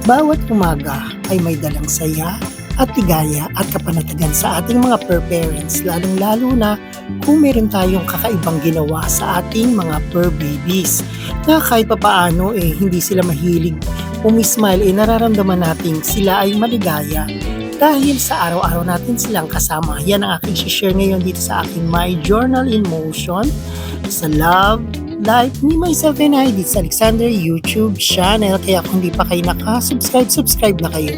Bawat umaga ay may dalang saya at ligaya at kapanatagan sa ating mga fur parents, lalong-lalo na kung meron tayong kakaibang ginawa sa ating mga fur babies na kahit papaano hindi sila mahilig umismile, nararamdaman natin sila ay maligaya dahil sa araw-araw natin silang kasama. Yan ang aking share ngayon dito sa aking My Journal in Motion sa Love Life ni myself and I dito sa Alexander YouTube channel. Kaya kung di pa kayo nakasubscribe, subscribe na kayo.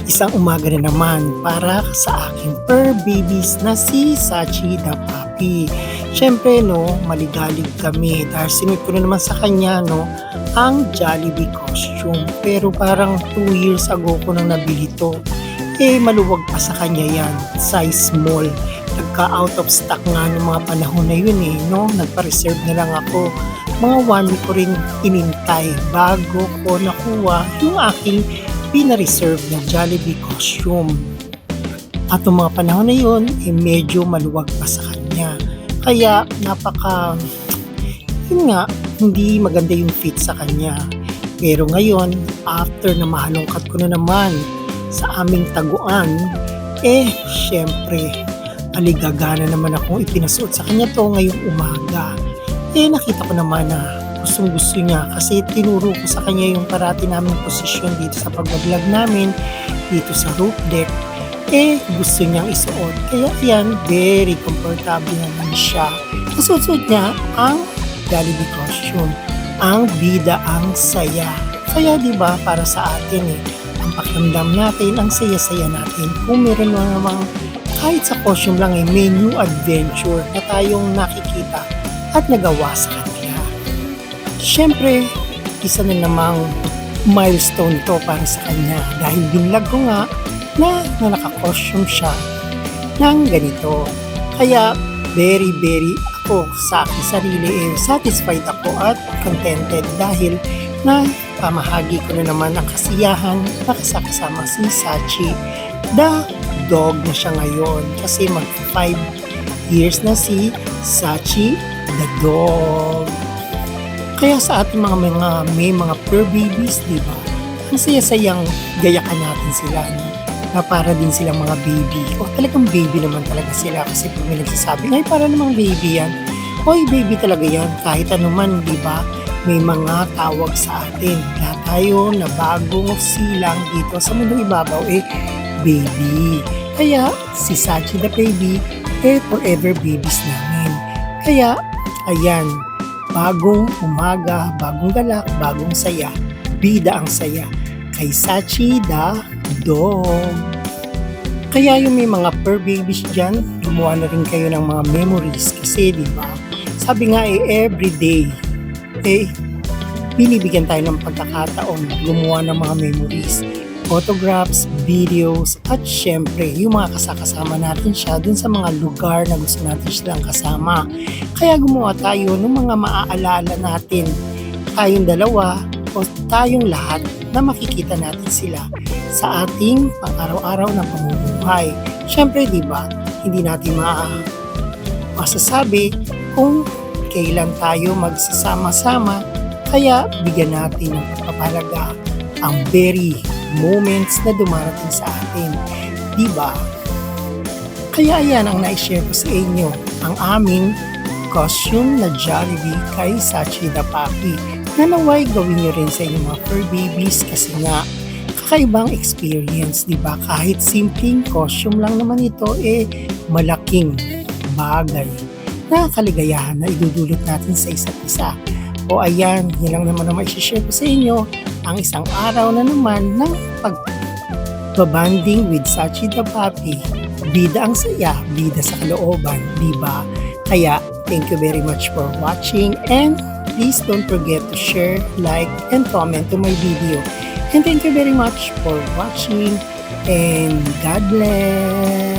Isang umaga na naman para sa aking fur babies na si Sachi the Puppy. Siyempre maligalig kami dahil sinunod ko na naman sa kanya ang Jollibee costume. Pero parang 2 years ago ko nang nabili to. Maluwag pa sa kanya yan, size small. Nagka-out of stock nga ng mga panahon na yun nagpa-reserve na lang ako. Mga 1 week ko rin inintay bago ko nakuha yung aking pina-reserve na Jollibee costume. At yung mga panahon na yun, medyo maluwag pa sa kanya. Kaya hindi maganda yung fit sa kanya. Pero ngayon, after na mahalongkat ko na naman sa aming taguan, syempre, aligagana naman akong ipinasuot sa kanya to ngayong umaga. Nakita ko naman na gustong-gusto niya kasi tinuro ko sa kanya yung parati naming posisyon dito sa pagbablog namin, dito sa roof deck. Gusto niyang isuot. Kaya yan, very comfortable naman siya. Kasuot niya ang Jollibee costume. Ang bida, ang saya. Kaya diba para sa atin ang pakiramdam natin, ang saya-saya natin. Kung meron namang kahit sa costume lang may new adventure na tayong nakikita at nagawa sa kanila. Siyempre, isa na namang milestone to para sa kanya dahil binlag ko nga na naka-costume siya ng ganito. Kaya very ako sa aking sarili satisfied ako at contented dahil na pamahagi ko na naman ang kasiyahan na kasama si Sachi the dog na siya ngayon kasi mag 5 years na si Sachi the dog. Kaya sa ating may mga fur babies, di ba? Ang saya-sayang gayakan natin sila na para din silang mga baby. Talagang baby naman talaga sila kasi pag may nagsasabi, ay para namang baby yan. Baby talaga yan. Kahit anuman, di ba? May mga tawag sa atin. Lahat tayo na bagong silang dito sa mundong ibabaw, baby. Kaya si Sachi the baby, forever babies namin. Kaya, ayan, bagong umaga, bagong galak, bagong saya. Bida ang saya kay Sachi the dog. Kaya yung may mga fur babies dyan, gumawa na rin kayo ng mga memories kasi diba, sabi nga everyday binibigyan tayo ng pagkakataon gumawa ng mga memories, photographs, videos, at syempre yung mga kasama natin siya dun sa mga lugar na gusto natin silang kasama. Kaya gumawa tayo ng mga maaalala natin, tayong dalawa o tayong lahat na makikita natin sila sa ating pang-araw-araw na pamumuhay. Syempre, di ba, hindi natin masasabi kung kailan tayo magsasama-sama, kaya bigyan natin ng pagpapahalaga ang very moments na dumarating sa atin. Di ba? Kaya ayan ang na-share ko sa inyo, ang aming costume na Jollibee kay Sachi the Puppy na naway gawin nyo rin sa inyong mga fur babies kasi nga kakaibang experience, di ba? Kahit simpleng costume lang naman ito, malaking bagay na kaligayahan na idudulot natin sa isa't isa. Ayan, yun lang naman na ma-share ko sa inyo ang isang araw na naman ng pagbabanding with Sachi the Puppy. Bida ang saya, bida sa kalooban, di ba? Kaya, thank you very much for watching and please don't forget to share, like, and comment to my video. And thank you very much for watching and God bless!